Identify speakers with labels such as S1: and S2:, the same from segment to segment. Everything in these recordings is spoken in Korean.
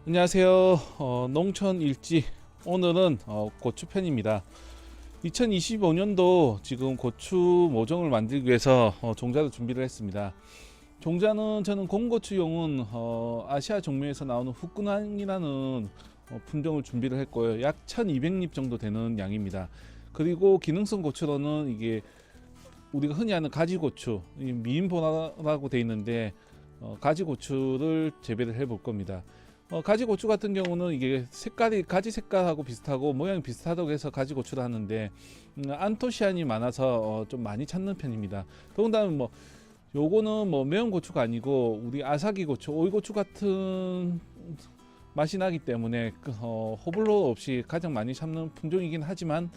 S1: 안녕하세요. 농촌 일지. 오늘은 고추 편입니다. 2025년도 지금 고추 모종을 만들기 위해서 종자를 준비를 했습니다. 종자는 저는 공고추용은 아시아 종묘에서 나오는 후끈항이라는 품종을 준비를 했고요. 약 1200립 정도 되는 양입니다. 그리고 기능성 고추로는 이게 우리가 흔히 아는 가지고추, 미인보라라고 되어 있는데 가지고추를 재배를 해 볼 겁니다. 가지고추 같은 경우는 이게 색깔이 가지 색깔하고 비슷하고 모양이 비슷하다고 해서 가지고추를 하는데 안토시안이 많아서 좀 많이 찾는 편입니다. 더군다나 뭐 요거는 뭐 매운 고추가 아니고 우리 아사기 고추, 오이고추 같은 맛이 나기 때문에 호불호 없이 가장 많이 찾는 품종이긴 하지만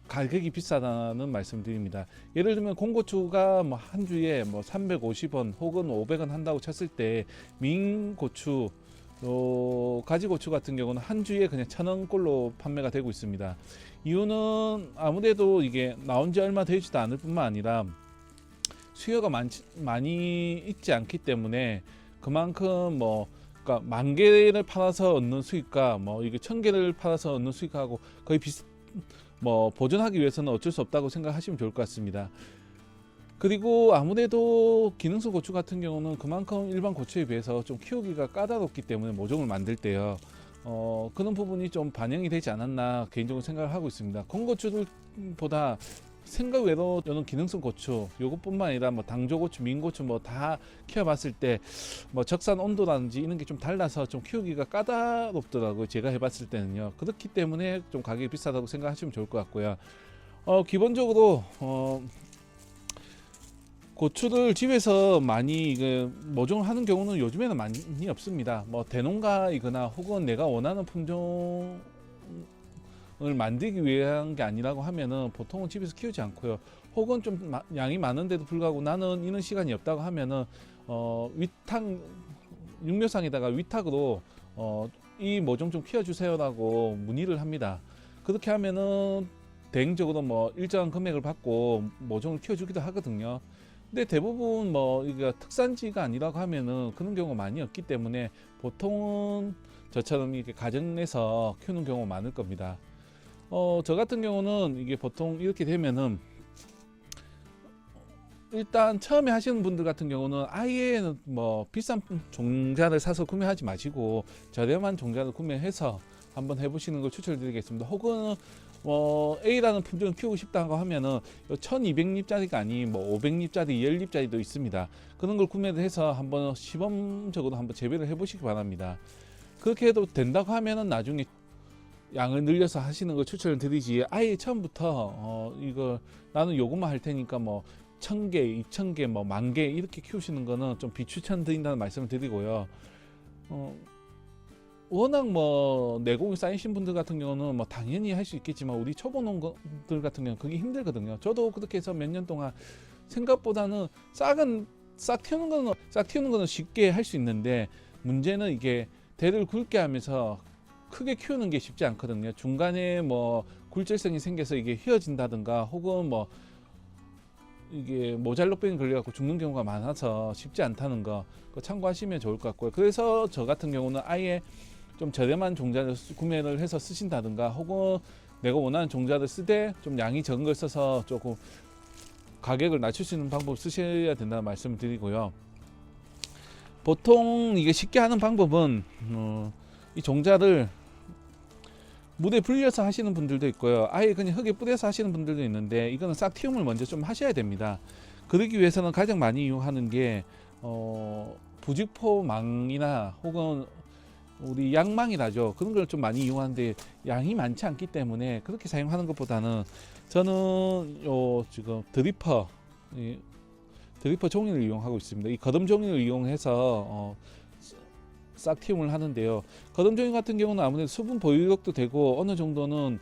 S1: 가격이 비싸다는 말씀드립니다. 예를 들면 공고추가 뭐 한 주에 뭐 350원 혹은 500원 한다고 쳤을 때 민고추 가지고추 같은 경우는 한 주에 그냥 1,000원꼴로 판매가 되고 있습니다. 이유는 아무래도 이게 나온 지 얼마 되지도 않을 뿐만 아니라 수요가 많이 있지 않기 때문에 그만큼 뭐 그러니까 10,000개를 팔아서 얻는 수익과 뭐 이게 1,000개를 팔아서 얻는 수익하고 거의 뭐 보존하기 위해서는 어쩔 수 없다고 생각하시면 좋을 것 같습니다. 그리고 아무래도 기능성 고추 같은 경우는 그만큼 일반 고추에 비해서 좀 키우기가 까다롭기 때문에 모종을 만들 때요. 그런 부분이 좀 반영이 되지 않았나 개인적으로 생각을 하고 있습니다. 건고추들보다 생각 외로 이런 기능성 고추 요것뿐만 아니라 뭐 당조고추, 민고추 뭐 다 키워봤을 때 뭐 적산 온도라든지 이런 게 좀 달라서 좀 키우기가 까다롭더라고요. 제가 해봤을 때는요. 그렇기 때문에 좀 가격이 비싸다고 생각하시면 좋을 것 같고요. 기본적으로 고추를 집에서 많이 모종을 하는 경우는 요즘에는 많이 없습니다. 뭐 대농가이거나 혹은 내가 원하는 품종을 만들기 위한 게 아니라고 하면은 보통은 집에서 키우지 않고요. 혹은 좀 양이 많은데도 불구하고 나는 이런 시간이 없다고 하면은 육묘상에다가 위탁으로 이 모종 좀 키워주세요라고 문의를 합니다. 그렇게 하면은 대행적으로 뭐 일정한 금액을 받고 모종을 키워주기도 하거든요. 근데 대부분 뭐 이게 특산지가 아니라고 하면은 그런 경우가 많이 없기 때문에 보통은 저처럼 이렇게 가정에서 키우는 경우가 많을 겁니다. 저 같은 경우는 이게 보통 이렇게 되면은 일단 처음에 하시는 분들 같은 경우는 아예 뭐 비싼 종자를 사서 구매하지 마시고 저렴한 종자를 구매해서 한번 해보시는 걸 추천드리겠습니다. 혹은 A라는 품종을 키우고 싶다고 하면은 1200립짜리가 아닌 뭐 500립짜리, 10립짜리도 있습니다. 그런 걸 구매를 해서 한번 시범적으로 한번 재배를 해보시기 바랍니다. 그렇게 해도 된다고 하면은 나중에 양을 늘려서 하시는 걸 추천을 드리지 아예 처음부터 이거 나는 요것만 할 테니까 뭐 1,000개, 2,000개, 뭐 10,000개 이렇게 키우시는 거는 좀 비추천 드린다는 말씀을 드리고요. 워낙 뭐 내공이 쌓이신 분들 같은 경우는 뭐 당연히 할 수 있겠지만 우리 초보 농가들 같은 경우는 그게 힘들거든요. 저도 그렇게 해서 몇 년 동안 생각보다는 싹 틔우는 거는 쉽게 할 수 있는데 문제는 이게 대를 굵게 하면서 크게 키우는 게 쉽지 않거든요. 중간에 뭐 굴절성이 생겨서 이게 휘어진다든가 혹은 뭐 이게 모잘록병이 걸려갖고 죽는 경우가 많아서 쉽지 않다는 거 참고하시면 좋을 것 같고요. 그래서 저 같은 경우는 아예 좀 저렴한 종자를 구매를 해서 쓰신다든가 혹은 내가 원하는 종자를 쓰되 좀 양이 적은 걸 써서 조금 가격을 낮출 수 있는 방법을 쓰셔야 된다는 말씀을 드리고요. 보통 이게 쉽게 하는 방법은 이 종자를 물에 불려서 하시는 분들도 있고요. 아예 그냥 흙에 뿌려서 하시는 분들도 있는데 이거는 싹틔움을 먼저 좀 하셔야 됩니다. 그러기 위해서는 가장 많이 이용하는 게 부직포망이나 혹은 우리 양망이라죠. 그런 걸 좀 많이 이용하는데 양이 많지 않기 때문에 그렇게 사용하는 것보다는 저는 지금 드리퍼 종이를 이용하고 있습니다. 이 거름 종이를 이용해서 싹틔움을 하는데요. 거름종이 같은 경우는 아무래도 수분 보유력도 되고 어느 정도는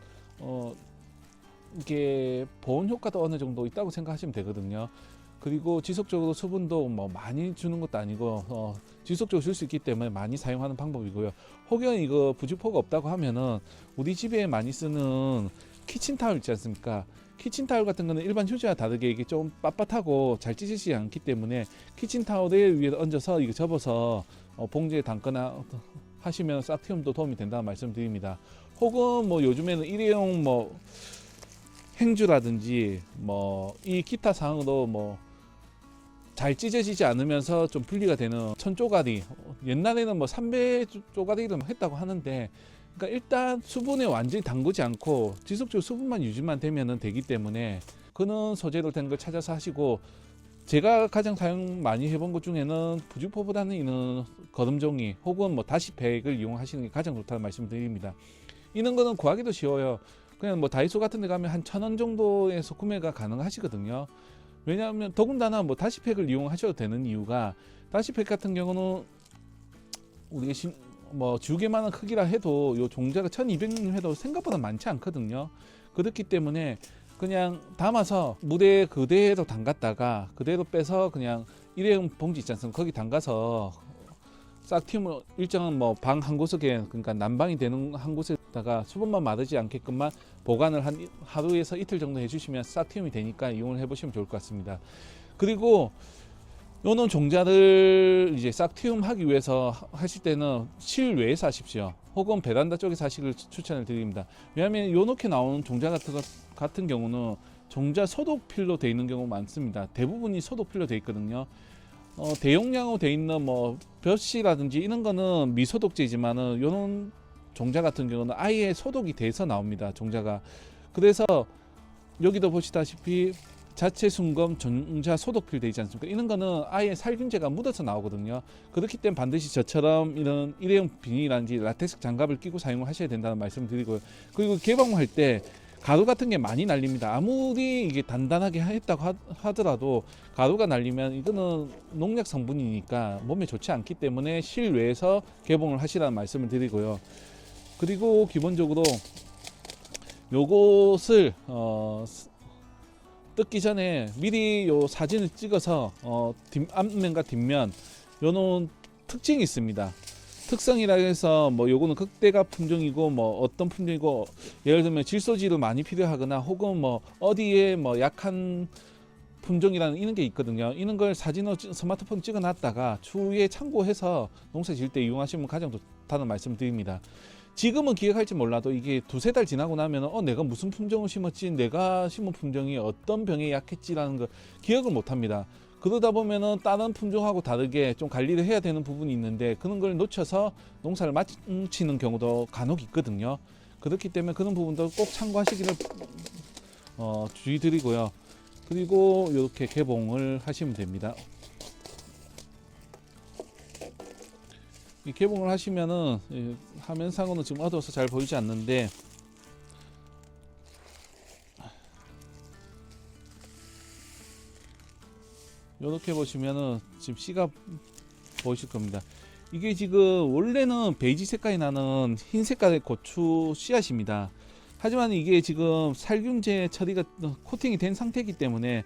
S1: 이게 보온 효과도 어느 정도 있다고 생각하시면 되거든요. 그리고 지속적으로 수분도 뭐 많이 주는 것도 아니고 지속적으로 줄 수 있기 때문에 많이 사용하는 방법이고요. 혹여 이거 부직포가 없다고 하면은 우리 집에 많이 쓰는 키친타올 있지 않습니까? 키친타올 같은 거는 일반 휴지와 다르게 이게 좀 빳빳하고 잘 찢어지지 않기 때문에 키친타올에 위에 얹어서 이거 접어서 봉지에 담거나 하시면 싹틔움도 도움이 된다는 말씀드립니다. 혹은 뭐 요즘에는 일회용 뭐 행주라든지 뭐 이 기타 사항으로 뭐 잘 찢어지지 않으면서 좀 분리가 되는 천쪼가리, 옛날에는 뭐 3배 쪼가리를 했다고 하는데, 그러니까 일단 수분에 완전히 담그지 않고 지속적으로 수분만 유지만 되면 되기 때문에 그런 소재로 된 걸 찾아서 하시고, 제가 가장 사용 많이 해본 것 중에는 부직포보다는 이는 거름종이 혹은 뭐 다시팩을 이용하시는 게 가장 좋다는 말씀드립니다. 이런 거는 구하기도 쉬워요. 그냥 뭐 다이소 같은 데 가면 한 1,000원 정도에서 구매가 가능하시거든요. 왜냐하면 더군다나 뭐 다시팩을 이용하셔도 되는 이유가, 다시팩 같은 경우는 우리가 뭐 지우개만한 크기라 해도 요 종자가 1200ml 해도 생각보다 많지 않거든요. 그렇기 때문에 그냥 담아서 물에 그대로 담갔다가 그대로 빼서 그냥 일회용 봉지 있지 않습니까? 거기 담가서 싹틔움을 일정한 뭐 방 한 구석에, 그러니까 난방이 되는 한 곳에다가 수분만 마르지 않게끔만 보관을 한 하루에서 이틀 정도 해주시면 싹틔움이 되니까 이용을 해보시면 좋을 것 같습니다. 그리고 요런 종자를 이제 싹틔움 하기 위해서 하실 때는 실외에서 하십시오. 혹은 베란다 쪽에서 하시길 추천을 드립니다. 왜냐하면 요렇게 나오는 종자 같은 경우는 종자 소독필로 되어 있는 경우가 많습니다. 대부분이 소독필로 되어 있거든요. 대용량으로 되어 있는 뭐 볕이라든지 이런 거는 미소독제지만은 요런 종자 같은 경우는 아예 소독이 돼서 나옵니다. 종자가. 그래서 여기도 보시다시피 자체 순검 종자 소독필 되어 있지 않습니까? 이런 거는 아예 살균제가 묻어서 나오거든요. 그렇기 때문에 반드시 저처럼 이런 일회용 비닐이라든지 라텍스 장갑을 끼고 사용을 하셔야 된다는 말씀을 드리고요. 그리고 개봉할 때 가루 같은 게 많이 날립니다. 아무리 이게 단단하게 했다고 하더라도 가루가 날리면 이거는 농약 성분이니까 몸에 좋지 않기 때문에 실외에서 개봉을 하시라는 말씀을 드리고요. 그리고 기본적으로 요것을 뜯기 전에 미리 요 사진을 찍어서 앞면과 뒷면 요런 특징이 있습니다. 특성이라 해서 뭐 요거는 극대가 품종이고 뭐 어떤 품종이고, 예를 들면 질소지를 많이 필요하거나 혹은 뭐 어디에 뭐 약한 품종이라는 이런 게 있거든요. 이런 걸 사진으로 스마트폰 찍어 놨다가 추후에 참고해서 농사 지을 때 이용하시면 가장 좋다는 말씀 드립니다. 지금은 기억할지 몰라도 이게 두세 달 지나고 나면 내가 무슨 품종을 심었지, 내가 심은 품종이 어떤 병에 약했지라는 걸 기억을 못 합니다. 그러다 보면은 다른 품종하고 다르게 좀 관리를 해야 되는 부분이 있는데 그런 걸 놓쳐서 농사를 망치는 경우도 간혹 있거든요. 그렇기 때문에 그런 부분도 꼭 참고하시기를 주의 드리고요. 그리고 이렇게 개봉을 하시면 됩니다. 이 개봉을 하시면은 화면상으로는 지금 어두워서 잘 보이지 않는데, 이렇게 보시면은 지금 씨가 보이실 겁니다. 이게 지금 원래는 베이지 색깔이 나는 흰 색깔의 고추 씨앗입니다. 하지만 이게 지금 살균제 처리가 코팅이 된 상태이기 때문에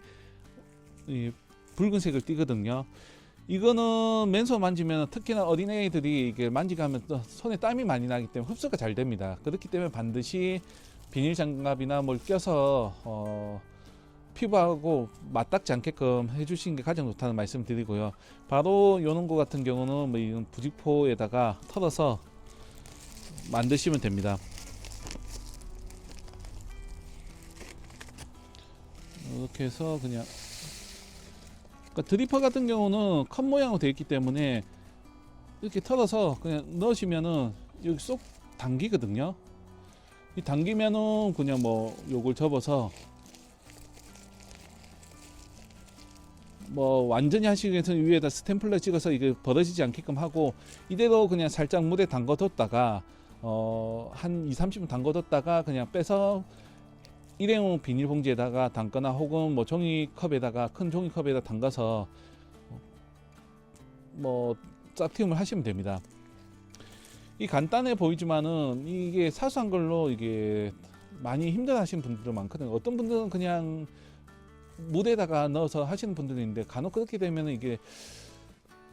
S1: 붉은색을 띠거든요. 이거는 맨손 만지면, 특히나 어린애들이 이게 만지고 하면 손에 땀이 많이 나기 때문에 흡수가 잘 됩니다. 그렇기 때문에 반드시 비닐 장갑이나 뭘 껴서 피부하고 맞닿지 않게끔 해주시는 게 가장 좋다는 말씀 드리고요. 바로 요런 거 같은 경우는 뭐 이런 부직포에다가 털어서 만드시면 됩니다. 이렇게 해서 그냥, 그러니까 드리퍼 같은 경우는 컵 모양으로 되어 있기 때문에 이렇게 털어서 그냥 넣으시면은 여기 쏙 당기거든요. 이 당기면은 그냥 뭐 요걸 접어서 뭐 완전히 하시기 위해서는 위에다 스탬플러 찍어서 이게 벌어지지 않게끔 하고, 이대로 그냥 살짝 물에 담궈 뒀다가 한 2-30분 담궈 뒀다가 그냥 빼서 일회용 비닐봉지에다가 담거나 혹은 뭐 종이컵에다가, 큰 종이컵에다 담가서 뭐 싹틔움을 하시면 됩니다. 이 간단해 보이지만은 이게 사소한 걸로 이게 많이 힘들어 하시는 분들도 많거든요. 어떤 분들은 그냥 물에다가 넣어서 하시는 분들도 있는데, 간혹 그렇게 되면 이게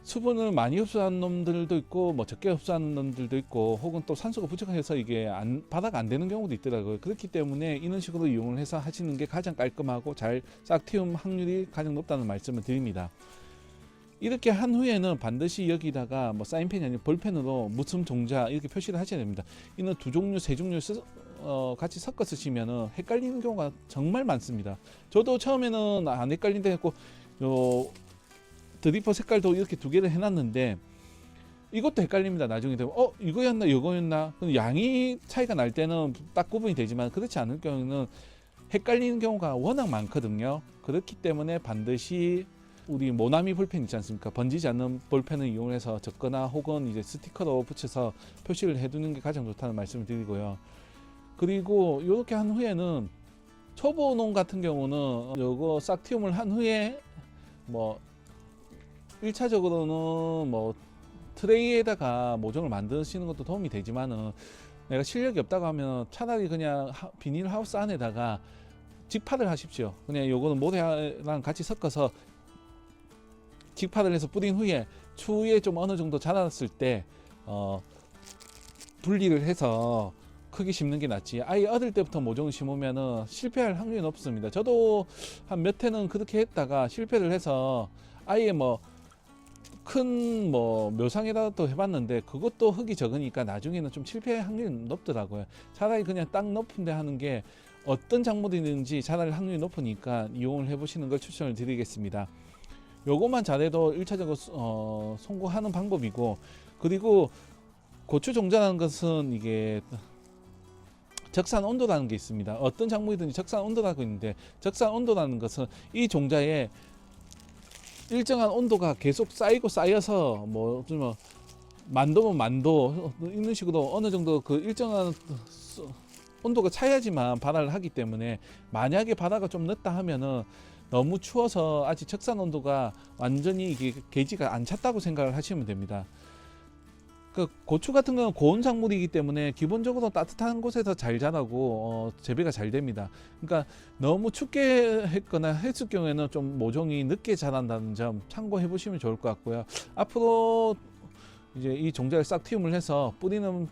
S1: 수분을 많이 흡수하는 놈들도 있고 뭐 적게 흡수하는 놈들도 있고, 혹은 또 산소가 부족해서 이게 바다가 안 되는 경우도 있더라고요. 그렇기 때문에 이런 식으로 이용을 해서 하시는 게 가장 깔끔하고 잘 싹틔움 확률이 가장 높다는 말씀을 드립니다. 이렇게 한 후에는 반드시 여기다가 뭐 사인펜이 아니라 볼펜으로 무슨 종자 이렇게 표시를 하셔야 됩니다. 이는 두 종류, 세 종류 같이 섞어 쓰시면은 헷갈리는 경우가 정말 많습니다. 저도 처음에는 안 헷갈린다 했고 요 드리퍼 색깔도 이렇게 두 개를 해놨는데 이것도 헷갈립니다. 나중에 되면 이거였나 이거였나. 양이 차이가 날 때는 딱 구분이 되지만 그렇지 않을 경우는 헷갈리는 경우가 워낙 많거든요. 그렇기 때문에 반드시 우리 모나미 볼펜 있지 않습니까? 번지지 않는 볼펜을 이용해서 적거나 혹은 이제 스티커로 붙여서 표시를 해두는 게 가장 좋다는 말씀을 드리고요. 그리고 이렇게 한 후에는 초보 농 같은 경우는 요거 싹티움을 한 후에 뭐 1차적으로는 뭐 트레이에다가 모종을 만드시는 것도 도움이 되지만은 내가 실력이 없다고 하면 차라리 그냥 비닐 하우스 안에다가 직파를 하십시오. 그냥 요거는 모래랑 같이 섞어서 직파를 해서 뿌린 후에 추후에 좀 어느 정도 자랐을 때 분리를 해서 크게 심는 게 낫지. 아예 어릴 때부터 모종을 심으면은 실패할 확률이 높습니다. 저도 한 몇 해는 그렇게 했다가 실패를 해서 아예 큰 묘상에다도 해봤는데 그것도 흙이 적으니까 나중에는 좀 실패할 확률이 높더라고요. 차라리 그냥 땅 높은 데 하는 게 어떤 작물이든지 차라리 확률이 높으니까 이용을 해보시는 걸 추천을 드리겠습니다. 요것만 잘해도 1차적으로 성공하는 방법이고, 그리고 고추 종자라는 것은 이게 적산 온도라는 게 있습니다. 어떤 작물이든지 적산 온도라고 있는데, 적산 온도라는 것은 이 종자에 일정한 온도가 계속 쌓이고 쌓여서 좀 만도면 만도 이런 식으로 어느 정도 그 일정한 온도가 차야지만 발화를 하기 때문에, 만약에 발화가 좀 늦다 하면은 너무 추워서 아직 적산 온도가 완전히 이게 게이지가 안 찼다고 생각을 하시면 됩니다. 그 고추 같은 경우는 고온 작물이기 때문에 기본적으로 따뜻한 곳에서 잘 자라고 재배가 잘 됩니다. 그러니까 너무 춥게 했거나 했을 경우에는 좀 모종이 늦게 자란다는 점 참고해 보시면 좋을 것 같고요. 앞으로 이제 이 종자를 싹티움을 해서 뿌리는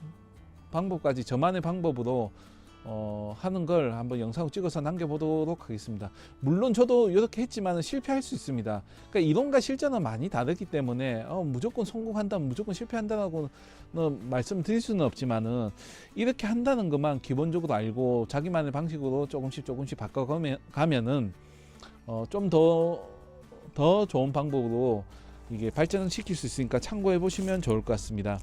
S1: 방법까지 저만의 방법으로 하는 걸 한번 영상을 찍어서 남겨보도록 하겠습니다. 물론 저도 이렇게 했지만 실패할 수 있습니다. 그러니까 이론과 실전은 많이 다르기 때문에 무조건 성공한다면 무조건 실패한다라고는 말씀드릴 수는 없지만은, 이렇게 한다는 것만 기본적으로 알고 자기만의 방식으로 조금씩 바꿔가면은 좀 더 좋은 방법으로 이게 발전을 시킬 수 있으니까 참고해 보시면 좋을 것 같습니다.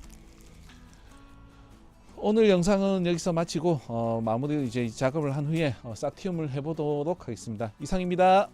S1: 오늘 영상은 여기서 마치고 마무리 이제 작업을 한 후에 싹티움을 해보도록 하겠습니다. 이상입니다.